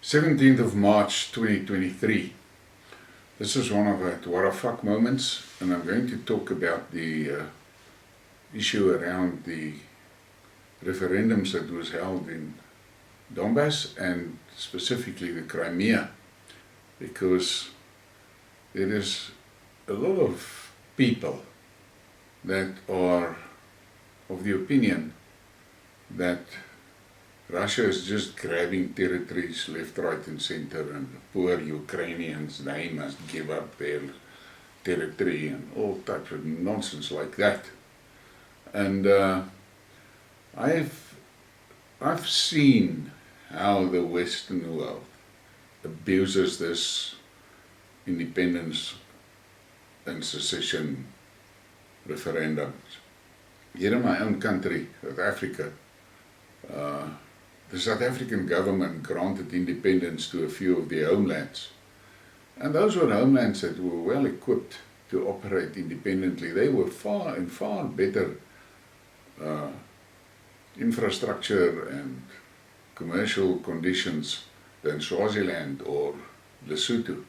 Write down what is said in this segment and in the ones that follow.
17th of March 2023. This is one of the what a fuck moments, and I'm going to talk about the issue around the referendums that was held in Donbass and specifically the Crimea, because there is a lot of people that are of the opinion that Russia is just grabbing territories left, right and center, and poor Ukrainians, they must give up their territory and all types of nonsense like that. And I've seen how the Western world abuses this independence and secession referendums. Here in my own country, South Africa, the South African government granted independence to a few of their homelands. And those were homelands that were well equipped to operate independently. They were far better infrastructure and commercial conditions than Swaziland or Lesotho.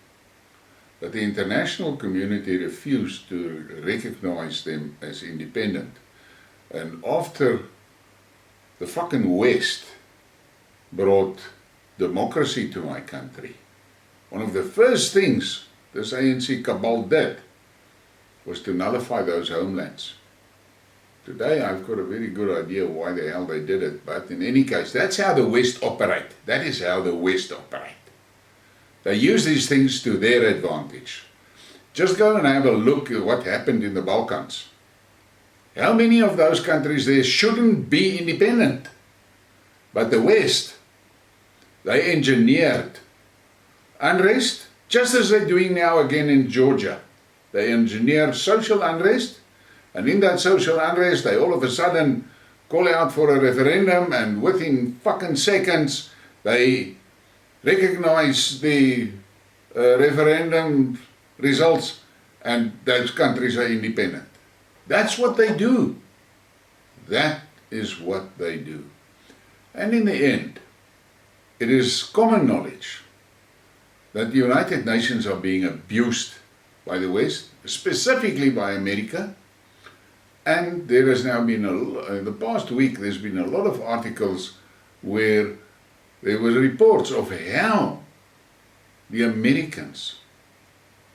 But the international community refused to recognize them as independent. And after the fucking West brought democracy to my country, one of the first things this ANC cabal did was to nullify those homelands. Today I've got a very good idea why the hell they did it, but in any case, that's how the West operate. That is how the West operate. They use these things to their advantage. Just go and have a look at what happened in the Balkans. How many of those countries there shouldn't be independent? But the West, they engineered unrest, just as they're doing now again in Georgia. They engineer social unrest, and in that social unrest, they all of a sudden call out for a referendum, and within fucking seconds, they recognize the referendum results, and those countries are independent. That's what they do. That is what they do. And in the end, it is common knowledge that the United Nations are being abused by the West, specifically by America. And there has now been, in the past week, there's been a lot of articles where there were reports of how the Americans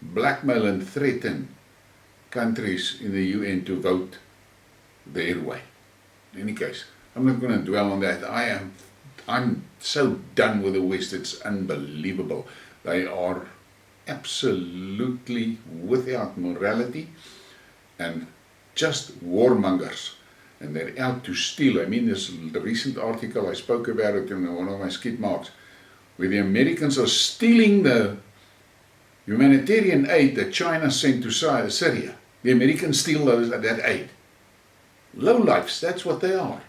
blackmail and threaten countries in the UN to vote their way. In any case, I'm not going to dwell on that. I'm so done with the West, it's unbelievable. They are absolutely without morality and just warmongers. And they're out to steal. I mean, this recent article, I spoke about it in one of my Skidmarks, where the Americans are stealing the humanitarian aid that China sent to Syria. The Americans steal that aid. Lowlifes, that's what they are.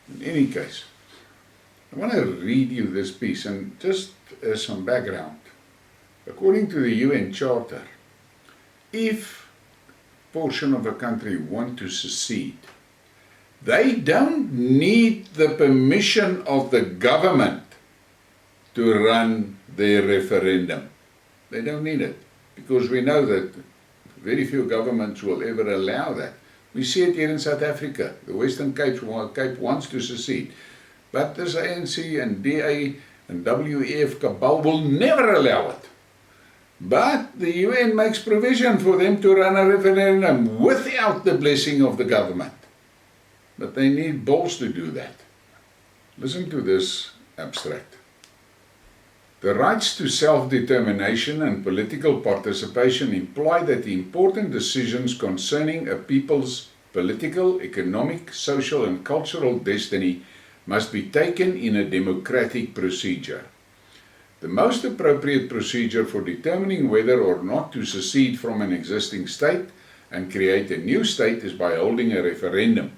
In any case, I want to read you this piece, and just as some background. According to the UN Charter, if a portion of a country want to secede, they don't need the permission of the government to run their referendum. They don't need it, because we know that very few governments will ever allow that. We see it here in South Africa. The Western Cape wants to secede. But this ANC and DA and WEF cabal will never allow it. But the UN makes provision for them to run a referendum without the blessing of the government. But they need balls to do that. Listen to this abstract. The rights to self-determination and political participation imply that the important decisions concerning a people's political, economic, social and cultural destiny must be taken in a democratic procedure. The most appropriate procedure for determining whether or not to secede from an existing state and create a new state is by holding a referendum.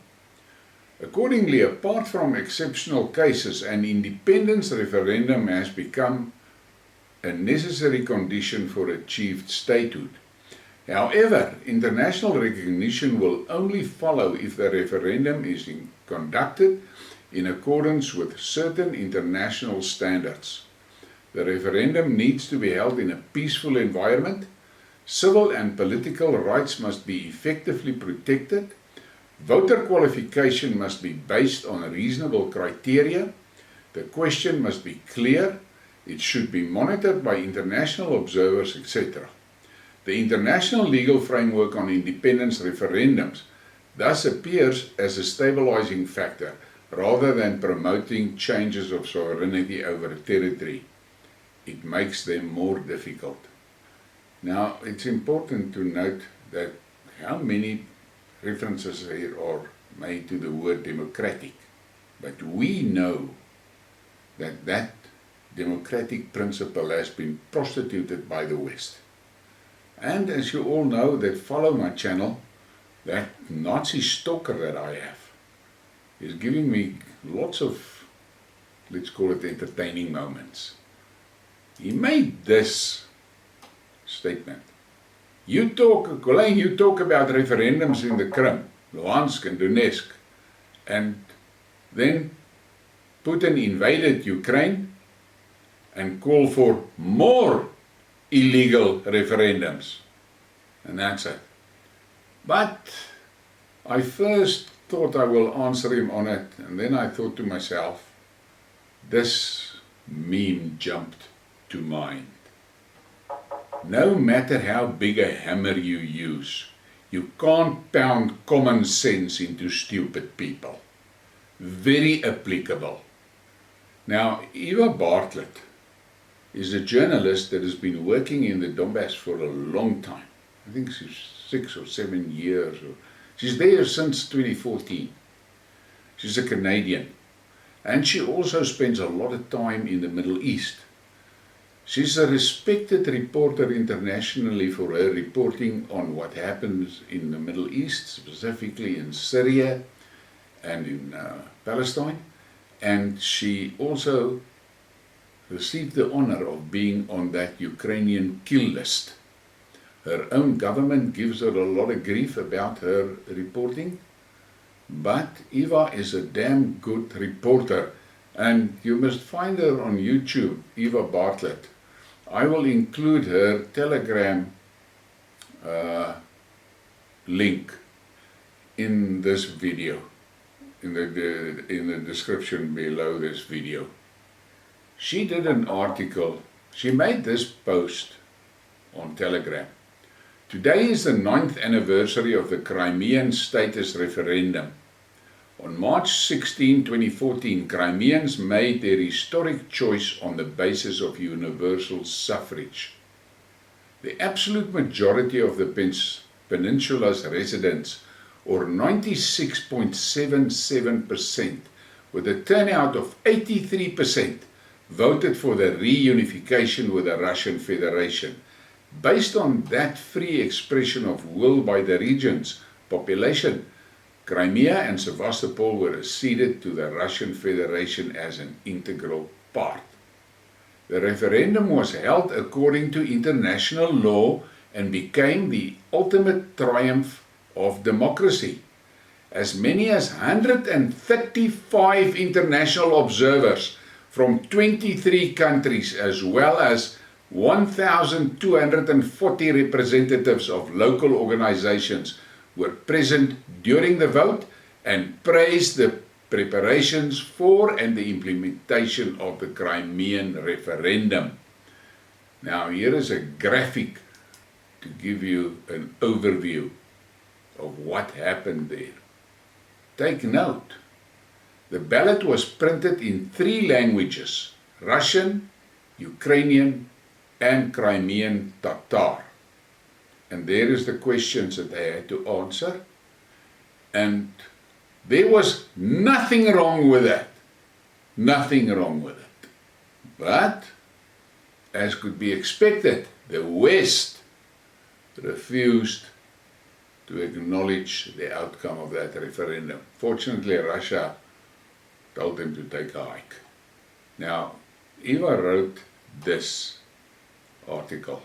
Accordingly, apart from exceptional cases, an independence referendum has become a necessary condition for achieved statehood. However, international recognition will only follow if the referendum is conducted in accordance with certain international standards. The referendum needs to be held in a peaceful environment. Civil and political rights must be effectively protected. Voter qualification must be based on reasonable criteria. The question must be clear. It should be monitored by international observers, etc. The international legal framework on independence referendums thus appears as a stabilizing factor rather than promoting changes of sovereignty over a territory. It makes them more difficult. Now, it's important to note that how many references here are made to the word democratic. But we know that that democratic principle has been prostituted by the West. And as you all know that follow my channel, that Nazi stalker that I have is giving me lots of, let's call it, entertaining moments. He made this statement. You talk about referendums in the Crimea, Luhansk and Donetsk, and then Putin invaded Ukraine and called for more illegal referendums. And that's it. But I first thought I will answer him on it, and then I thought to myself, this meme jumped to mind. No matter how big a hammer you use, you can't pound common sense into stupid people. Very applicable. Now, Eva Bartlett is a journalist that has been working in the Donbass for a long time. I think she's 6 or 7 years. She's there since 2014. She's a Canadian. And she also spends a lot of time in the Middle East. She's a respected reporter internationally for her reporting on what happens in the Middle East, specifically in Syria and in Palestine. And she also received the honor of being on that Ukrainian kill list. Her own government gives her a lot of grief about her reporting, but Eva is a damn good reporter, and you must find her on YouTube, Eva Bartlett. I will include her Telegram link in this video, in the description below this video. She did an article, she made this post on Telegram. Today is the 9th anniversary of the Crimean status referendum. On March 16, 2014, Crimeans made their historic choice on the basis of universal suffrage. The absolute majority of the peninsula's residents, or 96.77%, with a turnout of 83%, voted for the reunification with the Russian Federation. Based on that free expression of will by the region's population, Crimea and Sevastopol were ceded to the Russian Federation as an integral part. The referendum was held according to international law and became the ultimate triumph of democracy. As many as 135 international observers from 23 countries, as well as 1,240 representatives of local organizations, were present during the vote and praised the preparations for and the implementation of the Crimean referendum. Now, here is a graphic to give you an overview of what happened there. Take note, the ballot was printed in 3 languages, Russian, Ukrainian, and Crimean Tatar. And there is the questions that they had to answer. And there was nothing wrong with that. Nothing wrong with it. But, as could be expected, the West refused to acknowledge the outcome of that referendum. Fortunately, Russia told them to take a hike. Now, Eva wrote this article.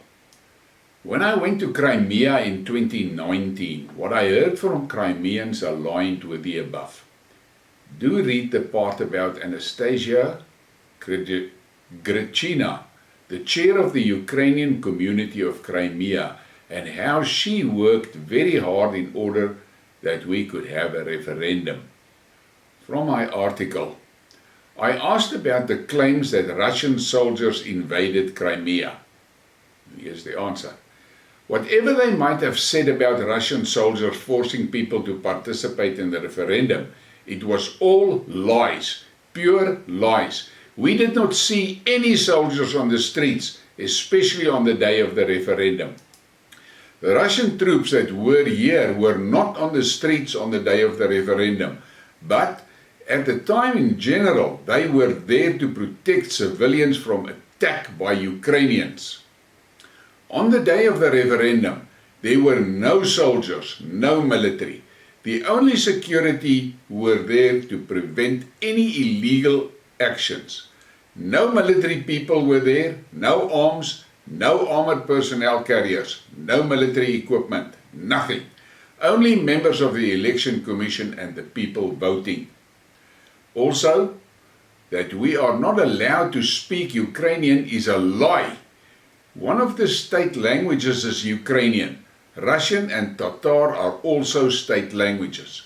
When I went to Crimea in 2019, what I heard from Crimeans aligned with the above. Do read the part about Anastasia Grechina, the chair of the Ukrainian community of Crimea, and how she worked very hard in order that we could have a referendum. From my article, I asked about the claims that Russian soldiers invaded Crimea. Here's the answer. Whatever they might have said about Russian soldiers forcing people to participate in the referendum, it was all lies, pure lies. We did not see any soldiers on the streets, especially on the day of the referendum. The Russian troops that were here were not on the streets on the day of the referendum, but at the time in general, they were there to protect civilians from attack by Ukrainians. On the day of the referendum, there were no soldiers, no military. The only security were there to prevent any illegal actions. No military people were there, no arms, no armored personnel carriers, no military equipment, nothing. Only members of the election commission and the people voting. Also, that we are not allowed to speak Ukrainian is a lie. One of the state languages is Ukrainian. Russian and Tatar are also state languages.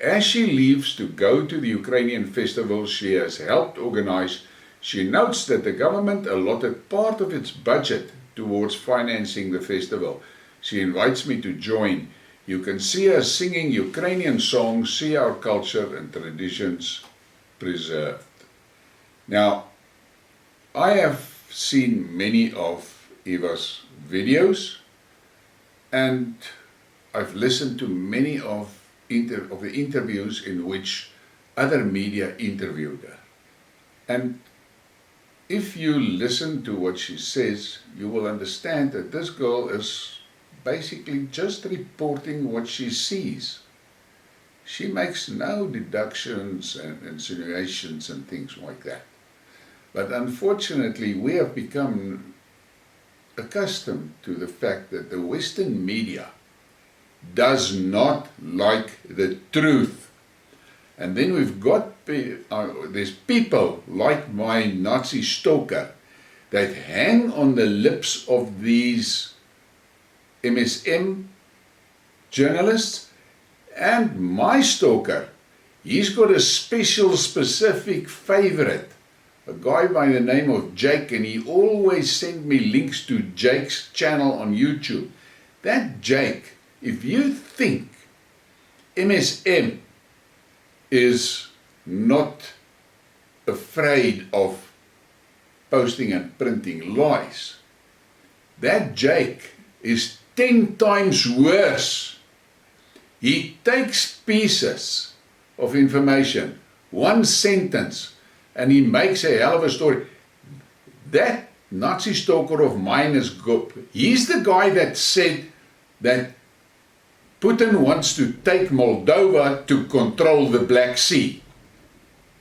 As she leaves to go to the Ukrainian festival she has helped organize, she notes that the government allotted part of its budget towards financing the festival. She invites me to join. You can see us singing Ukrainian songs, see our culture and traditions preserved. Now, I have seen many of Eva's videos, and I've listened to many of the interviews in which other media interviewed her. And if you listen to what she says, you will understand that this girl is basically just reporting what she sees. She makes no deductions and insinuations and things like that. But unfortunately, we have become accustomed to the fact that the Western media does not like the truth. And then we've got, there's people like my Nazi stalker that hang on the lips of these MSM journalists, and my stalker, he's got a special, specific favorite, a guy by the name of Jake, and he always sent me links to Jake's channel on YouTube. That Jake, if you think MSM is not afraid of posting and printing lies, that Jake is 10 times worse. He takes pieces of information, one sentence, and he makes a hell of a story. That Nazi stalker of mine is good. He's the guy that said that Putin wants to take Moldova to control the Black Sea.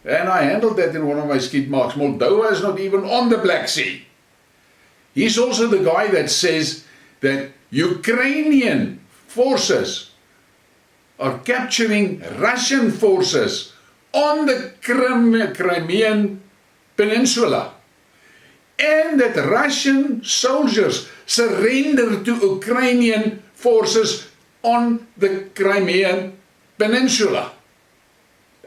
And I handled that in one of my Skidmarks. Moldova is not even on the Black Sea. He's also the guy that says that Ukrainian forces are capturing Russian forces on the Crimean Peninsula, and that Russian soldiers surrender to Ukrainian forces on the Crimean Peninsula.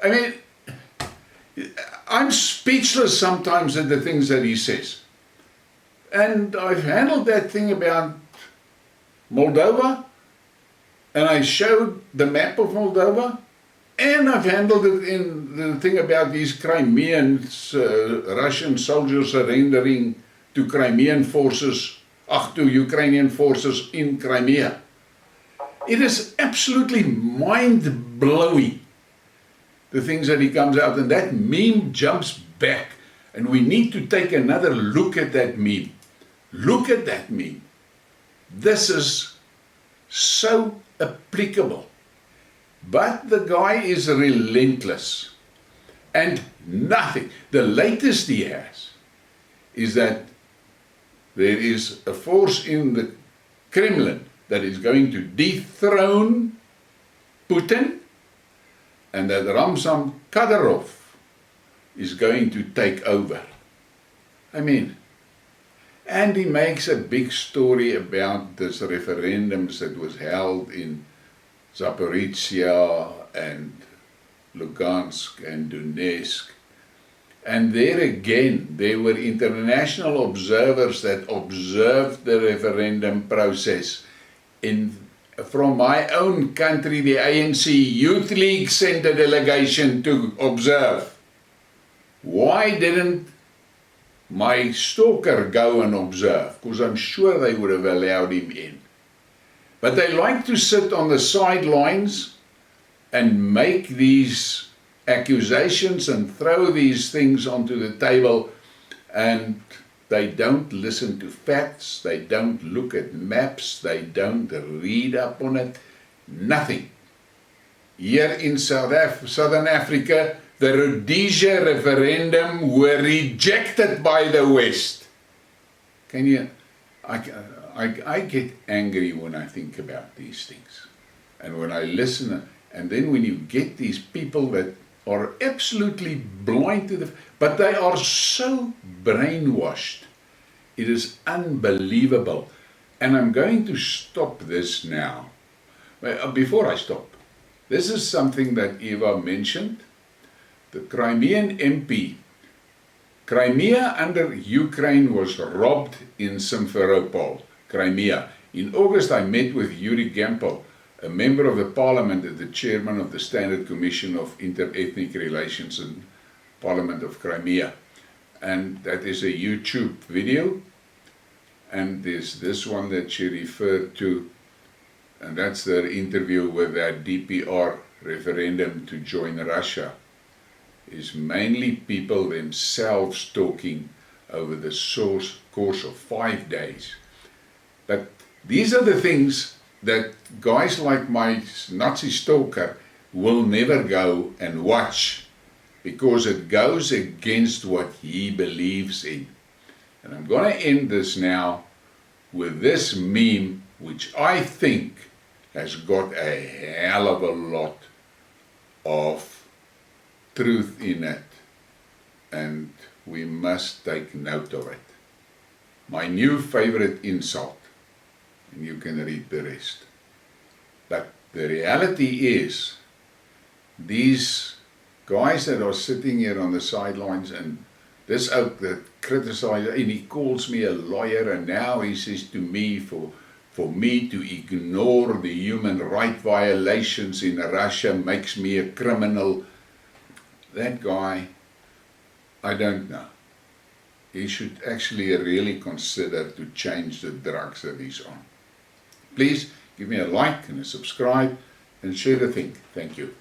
I mean, I'm speechless sometimes at the things that he says. And I've handled that thing about Moldova, and I showed the map of Moldova, and I've handled it in the thing about these Crimean Russian soldiers surrendering to Crimean forces, to Ukrainian forces in Crimea. It is absolutely mind-blowing, the things that he comes out, and that meme jumps back, and we need to take another look at that meme. Look at that meme. This is so applicable. But the guy is relentless, and nothing. The latest he has is that there is a force in the Kremlin that is going to dethrone Putin, and that Ramzan Kadyrov is going to take over. I mean, And he makes a big story about this referendums that was held in Zaporizhia and Lugansk and Donetsk. And there again, there were international observers that observed the referendum process. From my own country, the ANC Youth League sent a delegation to observe. Why didn't my stalker go and observe? Because I'm sure they would have allowed him in. But they like to sit on the sidelines and make these accusations and throw these things onto the table, and they don't listen to facts, they don't look at maps, they don't read up on it, nothing. Here in Southern Africa, the Rhodesia referendum were rejected by the West. Can you, I get angry when I think about these things. And when I listen, and then when you get these people that are absolutely blind to but they are so brainwashed. It is unbelievable. And I'm going to stop this now. Before I stop, this is something that Eva mentioned. The Crimean MP. Crimea under Ukraine was robbed in Simferopol, Crimea. In August, I met with Yuri Gempel, a member of the parliament and the chairman of the Standard Commission of Inter-Ethnic Relations in Parliament of Crimea. And that is a YouTube video. And there's this one that she referred to, and that's their interview with that DPR referendum to join Russia. Is mainly people themselves talking over the course of 5 days. But these are the things that guys like my Nazi stalker will never go and watch, because it goes against what he believes in. And I'm going to end this now with this meme, which I think has got a hell of a lot of truth in it, and we must take note of it. My new favorite insult, and you can read the rest. But the reality is, these guys that are sitting here on the sidelines, and this oak that criticizes, and he calls me a lawyer, and now he says to me for me to ignore the human rights violations in Russia makes me a criminal. That guy, I don't know. He should actually really consider to change the drugs that he's on. Please give me a like and a subscribe and share the thing. Thank you.